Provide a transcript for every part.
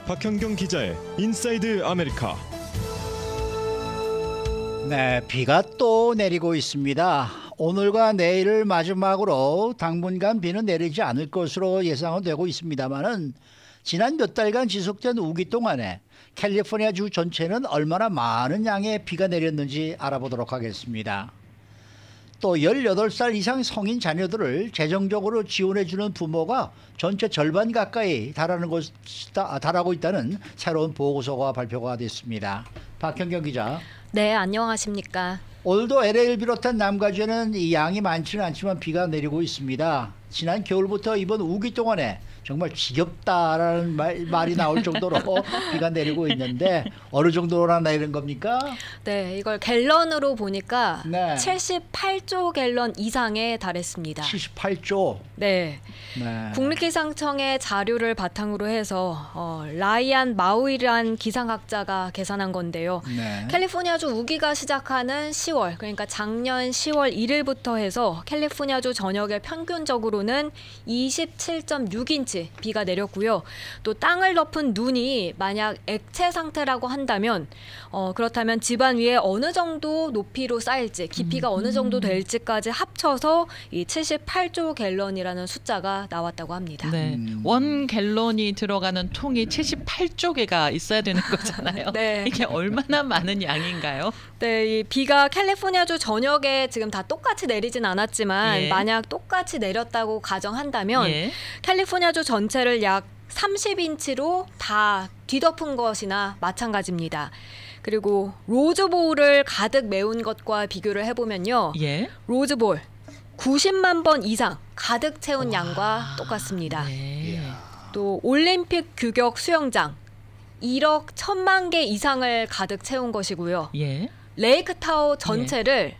박현경 기자의 인사이드 아메리카. 네, 비가 또 내리고 있습니다. 오늘과 내일을 마지막으로 당분간 비는 내리지 않을 것으로 예상은 되고 있습니다만은 지난 몇 달간 지속된 우기 동안에 캘리포니아주 전체는 얼마나 많은 양의 비가 내렸는지 알아보도록 하겠습니다. 또 18살 이상 성인 자녀들을 재정적으로 지원해주는 부모가 전체 절반 가까이 달하고 있다는 새로운 보고서가 발표가 됐습니다. 박현경 기자. 네, 안녕하십니까. 오늘도 LA를 비롯한 남가주에는 이 양이 많지는 않지만 비가 내리고 있습니다. 지난 겨울부터 이번 우기 동안에 정말 지겹다라는 말이 나올 정도로 비가 내리고 있는데 어느 정도나 내리는 겁니까? 네, 이걸 갤런으로 보니까 네. 78조 갤런 이상에 달했습니다. 78조? 네. 네. 국립기상청의 자료를 바탕으로 해서 라이안 마우이라는 기상학자가 계산한 건데요. 네. 캘리포니아주 우기가 시작하는 10월, 그러니까 작년 10월 1일부터 해서 캘리포니아주 전역에 평균적으로는 27.6인치 비가 내렸고요. 또 땅을 덮은 눈이 만약 액체 상태라고 한다면 그렇다면 집안 위에 어느 정도 높이로 쌓일지, 깊이가 어느 정도 될지까지 합쳐서 이 78조 갤런이라는 숫자가 나왔다고 합니다. 네, 원 갤런이 들어가는 통이 78조 개가 있어야 되는 거잖아요. 네. 이게 얼마나 많은 양인가요? 네, 이 비가 캘리포니아주 전역에 지금 다 똑같이 내리진 않았지만 예. 만약 똑같이 내렸다고 가정한다면 예. 캘리포니아주 전체를 약 30인치로 다 뒤덮은 것이나 마찬가지입니다. 그리고 로즈볼을 가득 메운 것과 비교를 해보면요. 예. 로즈볼 90만 번 이상 가득 채운 양과 똑같습니다. 네. 또 올림픽 규격 수영장 1억 1,000만 개 이상을 가득 채운 것이고요. 예. 레이크타워 전체를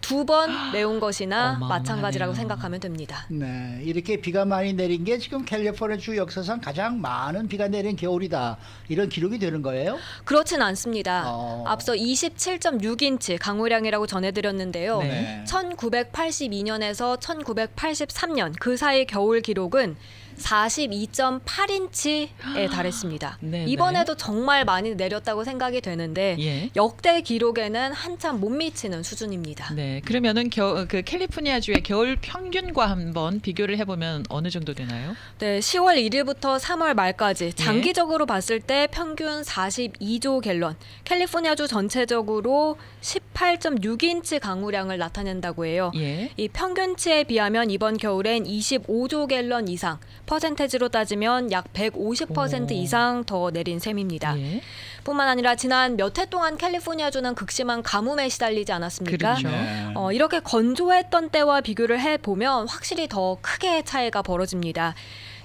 2번 메운 것이나 어마어마하네요. 마찬가지라고 생각하면 됩니다. 네, 이렇게 비가 많이 내린 게 지금 캘리포니아 주 역사상 가장 많은 비가 내린 겨울이다. 이런 기록이 되는 거예요? 그렇진 않습니다. 어. 앞서 27.6인치 강우량이라고 전해드렸는데요. 네. 1982년에서 1983년 그 사이 겨울 기록은 42.8인치에 달했습니다. 네, 이번에도 정말 많이 내렸다고 생각이 되는데 예. 역대 기록에는 한참 못 미치는 수준입니다. 네, 그러면은 그 캘리포니아주의 겨울 평균과 한번 비교를 해보면 어느 정도 되나요? 네, 10월 1일부터 3월 말까지 장기적으로 봤을 때 평균 42조 갤런, 캘리포니아주 전체적으로 18.6인치 강우량을 나타낸다고 해요. 예. 이 평균치에 비하면 이번 겨울엔 25조 갤런 이상, 퍼센테지로 따지면 약 150% 이상 더 내린 셈입니다. 예. 뿐만 아니라 지난 몇 해 동안 캘리포니아주는 극심한 가뭄에 시달리지 않았습니까? 그렇죠. 네. 이렇게 건조했던 때와 비교를 해보면 확실히 더 크게 차이가 벌어집니다.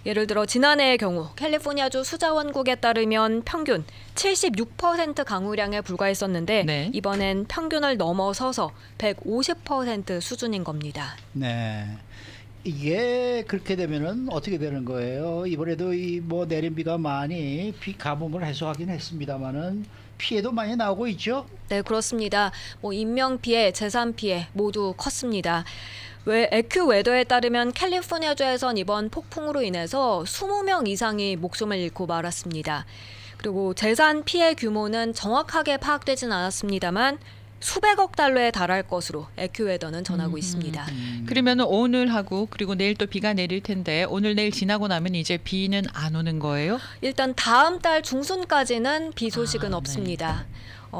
예를 들어 지난해의 경우 캘리포니아주 수자원국에 따르면 평균 76% 강우량에 불과했었는데 네. 이번엔 평균을 넘어서서 150% 수준인 겁니다. 네. 이게 그렇게 되면은 어떻게 되는 거예요? 이번에도 이 뭐 내린 비가 많이 비 가뭄을 해소하긴 했습니다만은 피해도 많이 나오고 있죠. 네, 그렇습니다. 인명 피해, 재산 피해 모두 컸습니다. 애큐웨더에 따르면 캘리포니아주에선 이번 폭풍으로 인해서 20명 이상이 목숨을 잃고 말았습니다. 그리고 재산 피해 규모는 정확하게 파악되진 않았습니다만 수백억 달러에 달할 것으로 애큐웨더는 전하고 있습니다. 그러면 오늘하고 그리고 내일 또 비가 내릴 텐데 오늘 내일 지나고 나면 이제 비는 안 오는 거예요? 일단 다음 달 중순까지는 비 소식은 없습니다.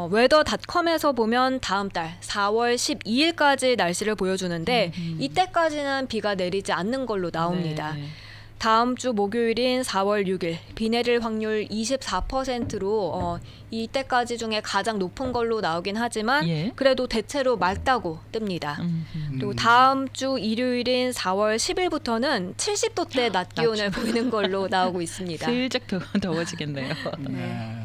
웨더닷컴에서 보면 다음 달 4월 12일까지 날씨를 보여주는데 이때까지는 비가 내리지 않는 걸로 나옵니다. 네. 다음 주 목요일인 4월 6일 비 내릴 확률 24%로 이때까지 중에 가장 높은 걸로 나오긴 하지만 예. 그래도 대체로 맑다고 뜹니다. 그리고 다음 주 일요일인 4월 10일부터는 70도대 낮 기온을 보이는 걸로 나오고 있습니다. 슬쩍 더워지겠네요. 네.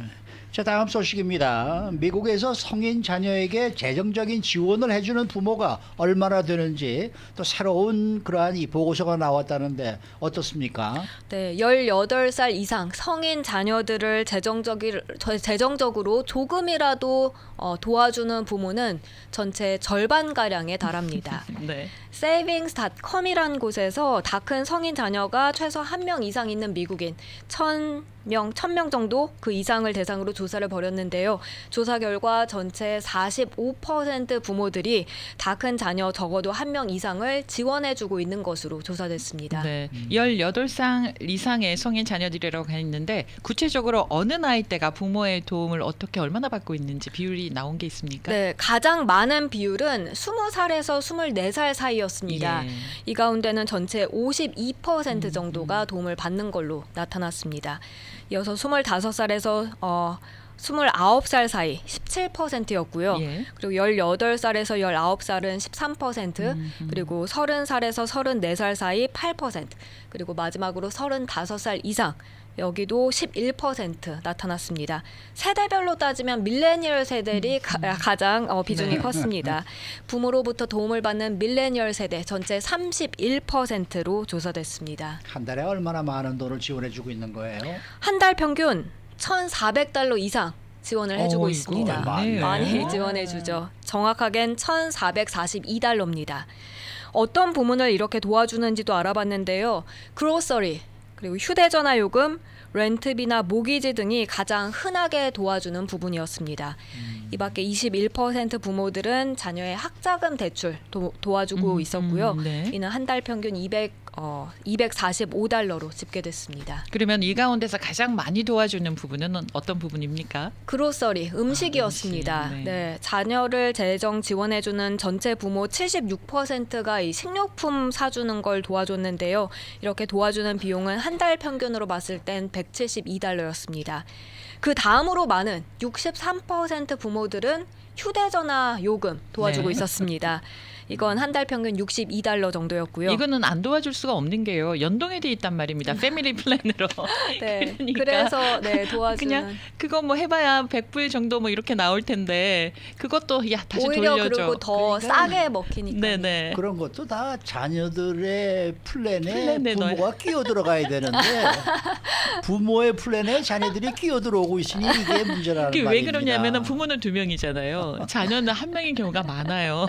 자, 다음 소식입니다. 미국에서 성인 자녀에게 재정적인 지원을 해주는 부모가 얼마나 되는지 또 새로운 그러한 이 보고서가 나왔다는데 어떻습니까? 네, 18살 이상 성인 자녀들을 재정적으로 조금이라도 도와주는 부모는 전체 절반가량에 달합니다. 네. savings.com이라는 곳에서 다 큰 성인 자녀가 최소 1명 이상 있는 미국인 1000명 정도 그 이상을 대상으로 조사를 벌였는데요. 조사 결과 전체 45% 부모들이 다 큰 자녀 적어도 1명 이상을 지원해주고 있는 것으로 조사됐습니다. 네, 18살 이상의 성인 자녀들이라고 했는데 구체적으로 어느 나이대가 부모의 도움을 어떻게 얼마나 받고 있는지 비율이 나온 게 있습니까? 네, 가장 많은 비율은 20살에서 24살 사이였습니다. 예. 이 가운데는 전체 52% 정도가 도움을 받는 걸로 나타났습니다. 이어서 25살에서 29살 사이 17%였고요. 예. 그리고 18살에서 19살은 13%, 그리고 30살에서 34살 사이 8%, 그리고 마지막으로 35살 이상 여기도 11% 나타났습니다. 세대별로 따지면 밀레니얼 세대들이 가장 비중이 네. 컸습니다. 부모로부터 도움을 받는 밀레니얼 세대 전체 31%로 조사됐습니다. 한 달에 얼마나 많은 돈을 지원해주고 있는 거예요? 한 달 평균 1,400달러 이상 지원을 해주고 이거 있습니다. 많네요. 많이 지원해주죠. 정확하게는 1,442달러입니다. 어떤 부문을 이렇게 도와주는지도 알아봤는데요. 그로서리, 그리고 휴대전화 요금, 렌트비나 모기지 등이 가장 흔하게 도와주는 부분이었습니다. 이 밖에 21% 부모들은 자녀의 학자금 대출 도와주고 있었고요. 네. 이는 한 달 평균 245달러로 집계됐습니다. 그러면 이 가운데서 가장 많이 도와주는 부분은 어떤 부분입니까? 그로서리, 음식이었습니다. 음식, 네. 네, 자녀를 재정 지원해주는 전체 부모 76%가 이 식료품 사주는 걸 도와줬는데요. 이렇게 도와주는 비용은 한 달 평균으로 봤을 땐 172달러였습니다. 그 다음으로 많은 63% 부모들은 휴대전화 요금 도와주고 네. 있었습니다. 이건 한 달 평균 62달러 정도였고요. 이거는 안 도와줄 수가 없는 게요. 연동이 돼 있단 말입니다. 패밀리 플랜으로. 네, 그러니까 그래서 도와주는. 그냥 그거 뭐 해봐야 100불 정도 뭐 이렇게 나올 텐데 그것도 야 다시 오히려 돌려줘. 그리고 더 그러니까 싸게 먹히니까. 네네. 그런 것도 다 자녀들의 플랜에 플랜에 부모가 끼어 들어가야 되는데 부모의 플랜에 자녀들이 끼어 들어오고 있으니 이게 문제라는 그게 말입니다. 왜 그러냐면은 부모는 2명이잖아요. 자녀는 1명인 경우가 많아요.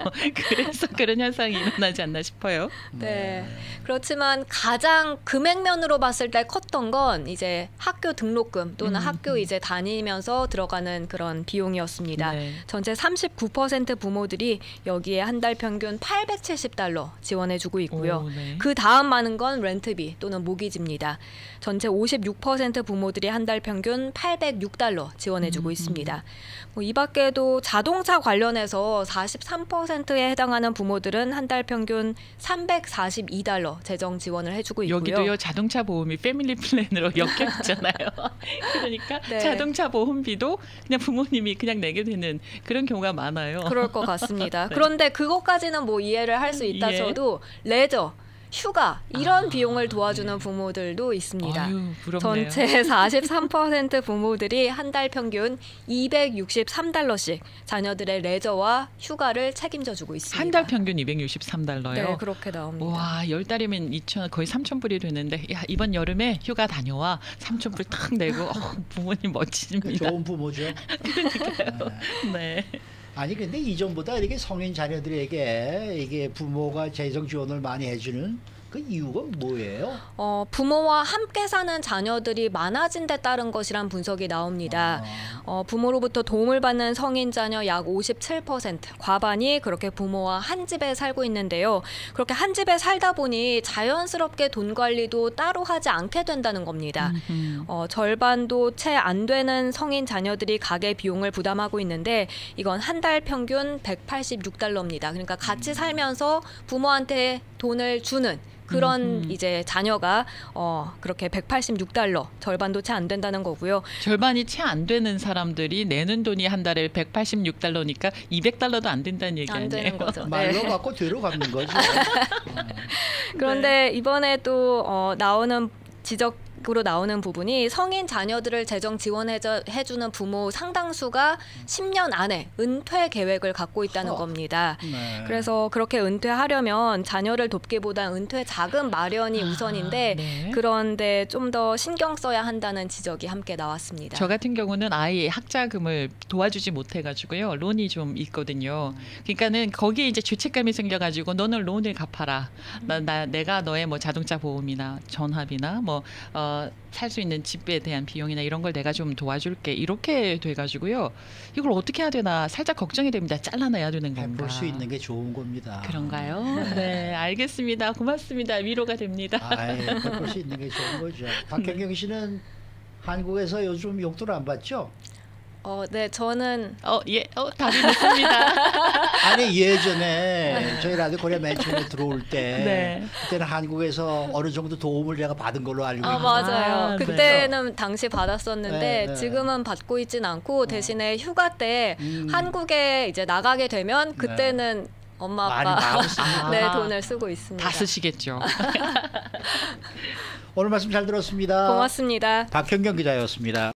그래서 그런 현상이 일어나지 않나 싶어요. 네. 그렇지만 가장 금액면으로 봤을 때 컸던 건 이제 학교 등록금 또는 학교 이제 다니면서 들어가는 그런 비용이었습니다. 네. 전체 39% 부모들이 여기에 한 달 평균 870달러 지원해주고 있고요. 오, 네. 그 다음 많은 건 렌트비 또는 모기지입니다. 전체 56% 부모들이 한 달 평균 806달러 지원해주고 있습니다. 이 밖에도 자동차 관련해서 43%에 해당하는 부모들은 한 달 평균 342달러 재정 지원을 해주고 있고요. 여기도요 자동차 보험이 패밀리 플랜으로 엮여 있잖아요. 그러니까 네. 자동차 보험비도 그냥 부모님이 그냥 내게 되는 그런 경우가 많아요. 그럴 것 같습니다. 네. 그런데 그것까지는 뭐 이해를 할 수 있다 쳐도 레저, 휴가 이런 비용을 도와주는 부모들도 있습니다. 아유, 부럽네요. 전체 43% 부모들이 한 달 평균 263달러씩 자녀들의 레저와 휴가를 책임져 주고 있습니다. 한 달 평균 263달러요. 네, 그렇게 나옵니다. 와, 10달이면 2천 거의 3,000불이 되는데 야, 이번 여름에 휴가 다녀와 3,000불 탁 내고 부모님 멋집니다. 좋은 부모죠. 네. 아니 근데 이전보다 이렇게 성인 자녀들에게 이게 부모가 재정 지원을 많이 해주는 그 이유가 뭐예요? 부모와 함께 사는 자녀들이 많아진 데 따른 것이란 분석이 나옵니다. 부모로부터 도움을 받는 성인 자녀 약 57%, 과반이 그렇게 부모와 한 집에 살고 있는데요. 그렇게 한 집에 살다 보니 자연스럽게 돈 관리도 따로 하지 않게 된다는 겁니다. 절반도 채 안 되는 성인 자녀들이 가계 비용을 부담하고 있는데 이건 한 달 평균 186달러입니다. 그러니까 같이 살면서 부모한테 돈을 주는 그런 이제 자녀가 그렇게 186달러, 절반도 채 안 된다는 거고요. 절반이 채 안 되는 사람들이 내는 돈이 한 달에 186달러니까 200달러도 안 된다는 얘기 안 아니에요? 되는 거죠. 말로 네. 갖고 뒤로 갚는 거죠. 그런데 이번에 또 나오는 지적 으로 나오는 부분이 성인 자녀들을 재정 지원해주는 부모 상당수가 10년 안에 은퇴 계획을 갖고 있다는 겁니다. 네. 그래서 그렇게 은퇴하려면 자녀를 돕기보다 은퇴 자금 마련이 우선인데 네. 그런데 좀 더 신경 써야 한다는 지적이 함께 나왔습니다. 저 같은 경우는 아이 학자금을 도와주지 못해가지고요. 론이 좀 있거든요. 그러니까는 거기에 이제 죄책감이 생겨가지고 너는 론을 갚아라. 내가 너의 뭐 자동차 보험이나 전화비나 뭐 살 수 있는 집에 대한 비용이나 이런 걸 내가 좀 도와줄게. 이렇게 돼가지고요. 이걸 어떻게 해야 되나 살짝 걱정이 됩니다. 잘라내야 되는 건가. 볼 수 있는 게 좋은 겁니다. 그런가요? 네, 알겠습니다. 고맙습니다. 위로가 됩니다. 볼 수 있는 게 좋은 거죠. 박현경 씨는 한국에서 요즘 용돈 안 받죠? 네, 저는 답이 됐습니다. 아니 예전에 저희 라디오 코리아 맨 처음에 들어올 때 네. 그때는 한국에서 어느 정도 도움을 내가 받은 걸로 알고 있는데 맞아요. 네. 그때는 당시 받았었는데 네. 지금은 받고 있진 않고 대신에 휴가 때 한국에 이제 나가게 되면 그때는 엄마 많이 아빠 마음 쓰니까. 네, 돈을 쓰고 있습니다. 다 쓰시겠죠. 오늘 말씀 잘 들었습니다. 고맙습니다. 박현경 기자였습니다.